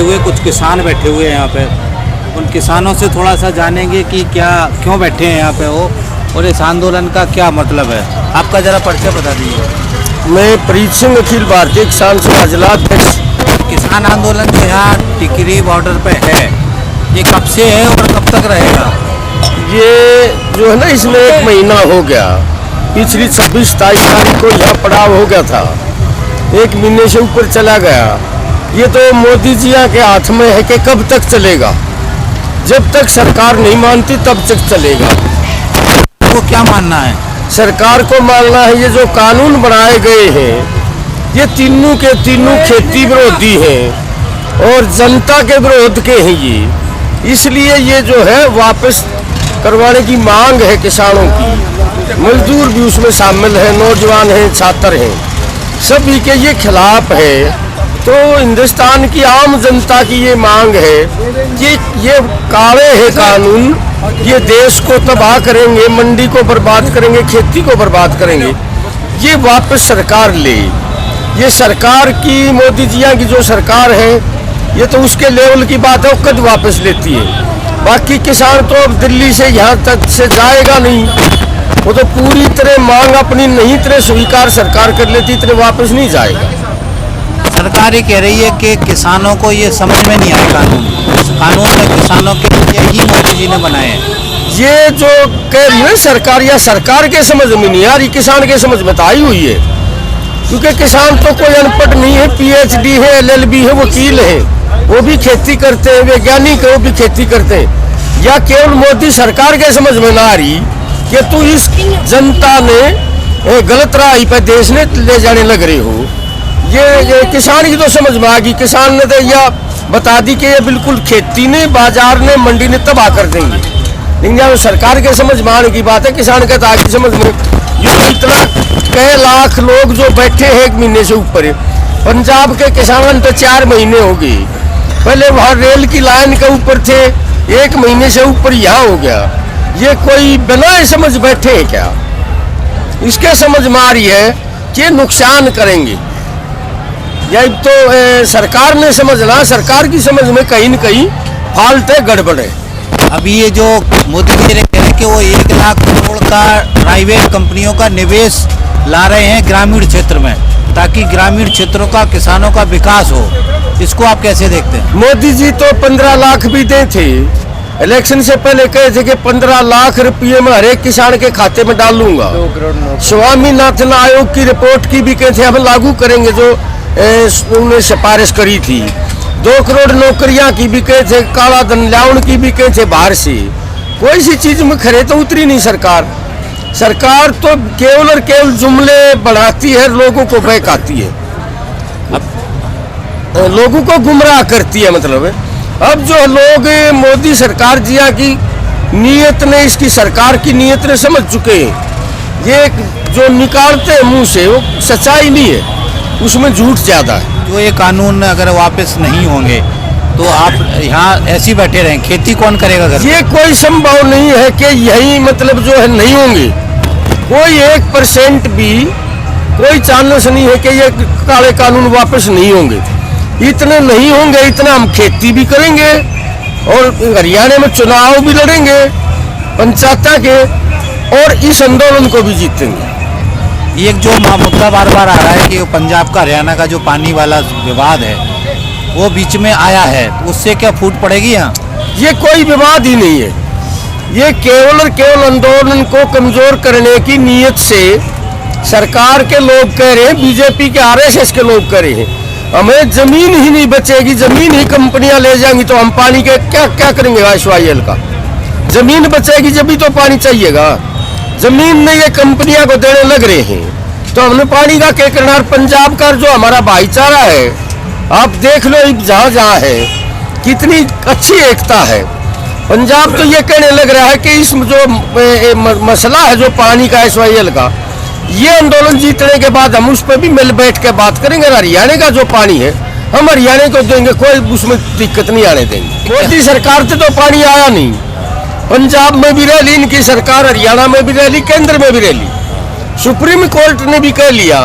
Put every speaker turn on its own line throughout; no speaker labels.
हुए, कुछ किसान बैठे हुए हैं यहाँ पे। उन किसानों से थोड़ा सा जानेंगे कि क्या क्यों बैठे हैं यहाँ पे वो, और इस आंदोलन का क्या मतलब है। आपका ज़रा परिचय बता दीजिए।
मैं प्रीत सिंह, अखिल भारतीय किसान सभा जिला अध्यक्ष।
किसान आंदोलन जो यहाँ टिकरी बॉर्डर पे है, ये कब से है और कब तक रहेगा?
ये जो है ना, इसमें 1 महीना हो गया। पिछली 26-27 तारीख को यहाँ पड़ाव हो गया था, 1 महीने से ऊपर चला गया। ये तो मोदी जी के हाथ में है कि कब तक चलेगा। जब तक सरकार नहीं मानती तब तक चलेगा।
वो क्या मानना है?
सरकार को मानना है ये जो कानून बनाए गए हैं, ये तीनों के तीनों खेती विरोधी हैं और जनता के विरोध के हैं ये। इसलिए ये जो है वापस करवाने की मांग है किसानों की। मजदूर भी उसमें शामिल है, नौजवान हैं, छात्र हैं, सभी के ये खिलाफ है। तो हिंदुस्तान की आम जनता की ये मांग है कि ये काले हैं कानून, ये देश को तबाह करेंगे, मंडी को बर्बाद करेंगे, खेती को बर्बाद करेंगे। ये वापस सरकार ले। ये सरकार की, मोदी जी की जो सरकार है, ये तो उसके लेवल की बात है, वो कद वापस लेती है। बाकी किसान तो अब दिल्ली से यहाँ तक से जाएगा नहीं, वो तो पूरी तरह मांग अपनी नहीं तरह स्वीकार सरकार कर लेती, तरह वापस नहीं जाएगा।
सरकार ये कह रही है कि किसानों को ये समझ में नहीं आया कानून में किसानों के लिए ही मोदी जी ने बनाए हैं।
ये जो कह रही है सरकार, या सरकार के समझ में नहीं आ रही, किसान के समझ में तो आई हुई है। क्योंकि किसान तो कोई अनपढ़ नहीं है, PhD है, LLB है, वकील है, वो भी खेती करते हैं, वैज्ञानिक है, वो भी खेती करते हैं। या केवल मोदी सरकार के समझ में ना आ रही कि तू इस जनता ने गलत राह पे देश ने ले जाने लग रहे हो। ये किसान की तो समझ में आ गई। किसान ने तो यह बता दी कि ये बिल्कुल खेती ने, बाजार ने, मंडी ने तबाह कर देंगे। लेकिन जब सरकार के समझ में आने की बात है, किसान के तो आगे समझ में। ये इतना कई लाख लोग जो बैठे हैं 1 महीने से ऊपर, पंजाब के किसान तो 4 महीने हो गए। पहले वहाँ रेल की लाइन के ऊपर थे, 1 महीने से ऊपर यहाँ हो गया। ये कोई बिना समझ बैठे हैं क्या? इसके समझ में आ रही है कि नुकसान करेंगे। या तो सरकार ने समझना, सरकार की समझ में कहीं न कहीं फाल्ट है, गड़बड़ है।
अभी ये जो मोदी जी कह रहे हैं कि वो 1 लाख करोड़ का प्राइवेट कंपनियों का निवेश ला रहे हैं ग्रामीण क्षेत्र में, ताकि ग्रामीण क्षेत्रों का, किसानों का विकास हो। इसको आप कैसे देखते हैं?
मोदी जी तो 15 लाख भी दे थे, इलेक्शन से पहले कहे थे कि 15 लाख रुपये में हर एक किसान के खाते में डालूंगा। स्वामीनाथन आयोग की रिपोर्ट की भी कहे थे हम लागू करेंगे, जो उन्होंने सिफारिश करी थी। 2 करोड़ नौकरियां की भी कहे थे, काला धन लाउन की भी कहे थे बाहर से। कोई सी चीज में खरे तो उतरी नहीं सरकार। सरकार तो केवल और केवल जुमले बढ़ाती है, लोगों को बहकाती है, लोगों को गुमराह करती है। मतलब अब जो लोग मोदी सरकार जिया की नीयत ने, इसकी सरकार की नीयत ने समझ चुके हैं। ये जो निकालते हैं मुंह से वो सच्चाई नहीं है, उसमें झूठ ज्यादा है।
जो ये कानून अगर वापस नहीं होंगे तो आप यहाँ ऐसे ही बैठे रहें, खेती कौन करेगा घर?
ये कोई संभव नहीं है कि यही मतलब जो है नहीं होंगे। कोई 1% भी कोई चांस नहीं है कि ये काले कानून वापस नहीं होंगे। इतने नहीं होंगे, इतना हम खेती भी करेंगे और हरियाणा में चुनाव भी लड़ेंगे पंचायत के, और इस आंदोलन को भी जीतेंगे।
एक जो मुद्दा बार बार आ रहा है कि पंजाब का हरियाणा का जो पानी वाला विवाद है वो बीच में आया है, तो उससे क्या फूट पड़ेगी यहाँ?
ये कोई विवाद ही नहीं है। ये केवल और केवल आंदोलन को कमजोर करने की नीयत से सरकार के लोग कह रहे हैं, बीजेपी के RSS के लोग कह रहे हैं हमें जमीन ही नहीं बचेगी, जमीन ही कंपनियां ले जाएंगी तो हम पानी के क्या क्या करेंगे? ISYL का जमीन बचेगी जब भी तो पानी चाहिएगा। जमीन ने ये कंपनियां को देने लग रहे हैं, तो हमने पानी का क्या करना? पंजाब का जो हमारा भाईचारा है, आप देख लो जहाँ जहाँ है कितनी अच्छी एकता है। पंजाब तो ये कहने लग रहा है कि इस जो मसला है जो पानी का ISYL का, ये आंदोलन जीतने के बाद हम उस पर भी मिल बैठ के बात करेंगे। हरियाणा का जो पानी है हम हरियाणा को देंगे, कोई उसमें दिक्कत नहीं आने देंगे। मोदी सरकार से तो पानी आया नहीं, पंजाब में भी रैली इनकी सरकार, हरियाणा में भी रैली, केंद्र में भी रैली, सुप्रीम कोर्ट ने भी कह लिया।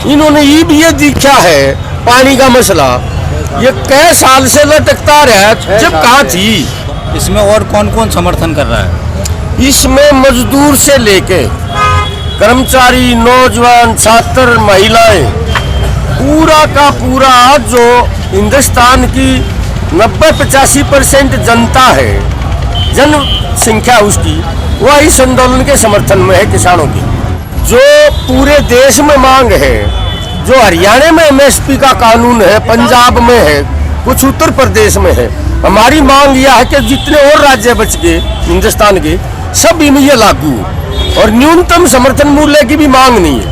इन्होंने ये भी ये देखा है पानी का मसला ये कई साल से लटकता रहा, जब कहाँ थी।
इसमें और कौन कौन समर्थन कर रहा है?
इसमें मजदूर से लेके कर्मचारी, नौजवान, छात्र, महिलाएं, पूरा का पूरा जो हिंदुस्तान की 90-85% जनता है, जनसंख्या उसकी, वह इस आंदोलन के समर्थन में है। किसानों की जो पूरे देश में मांग है, जो हरियाणा में एमएसपी का कानून है, पंजाब में है, कुछ उत्तर प्रदेश में है, हमारी मांग यह है कि जितने और राज्य बच गए हिंदुस्तान के, सब इनमें ये लागू हो। और न्यूनतम समर्थन मूल्य की भी मांग नहीं है,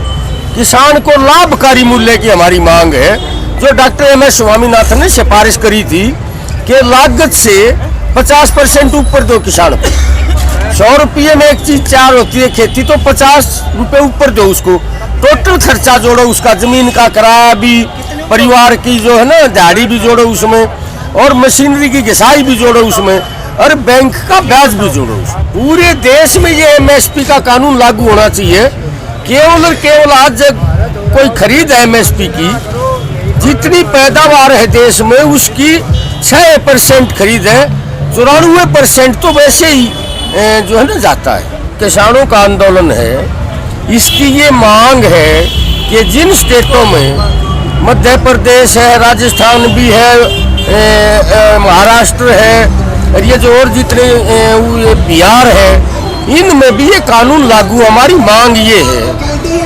किसान को लाभकारी मूल्य की हमारी मांग है। जो डॉक्टर एम.एस. स्वामीनाथन ने सिफारिश करी थी कि लागत से 50% ऊपर दो किसान को। 100 रुपये में एक चीज तैयार होती है खेती, तो 50 रुपये ऊपर दो उसको। टोटल खर्चा जोड़ो उसका, जमीन का किराया भी, परिवार की जो है ना दिहाड़ी भी जोड़ो उसमें, और मशीनरी की घिसाई भी जोड़ो उसमें, और बैंक का ब्याज भी जोड़ो उसमें। पूरे देश में ये एमएसपी का कानून लागू होना चाहिए। केवल और केवल आज कोई खरीद है एमएसपी की, जितनी पैदावार है देश में उसकी 6% खरीद है, 94% तो वैसे ही जो है ना जाता है। किसानों का आंदोलन है, इसकी ये मांग है कि जिन स्टेटों में मध्य प्रदेश है, राजस्थान भी है, महाराष्ट्र है, और ये जो और जितने बिहार है, इनमें भी ये कानून लागू। हमारी मांग ये है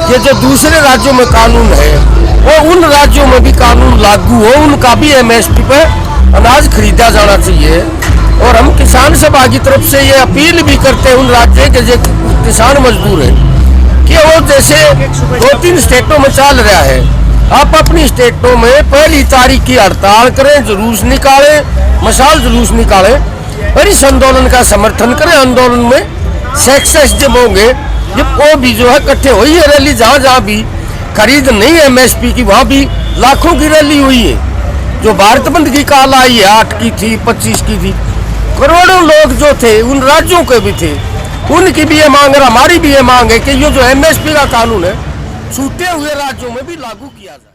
कि जो दूसरे राज्यों में कानून है वो उन राज्यों में भी कानून लागू हो, उनका भी एमएसपी पे अनाज खरीदा जाना चाहिए। और हम किसान सभा की तरफ से ये अपील भी करते हैं उन राज्यों के जो किसान मजदूर हैं कि वो जैसे 2-3 स्टेटों में चल रहा है, आप अपनी स्टेटों में 1 तारीख की हड़ताल करें, जुलूस निकालें, मशाल जुलूस निकालें और इस आंदोलन का समर्थन करें। आंदोलन में सक्सेस जब होंगे, जब वो भी जो है इकट्ठे हुई है रैली, जहाँ जहाँ भी खरीद नहीं है एमएसपी की, वहाँ भी लाखों की रैली हुई है। जो भारत बंद की काल आई है, 8 की थी, 25 की थी, करोड़ों लोग जो थे उन राज्यों के भी थे, उनकी भी ये मांग है, हमारी भी ये मांग है कि ये जो एमएसपी का कानून है छूटे हुए राज्यों में भी लागू किया जाए।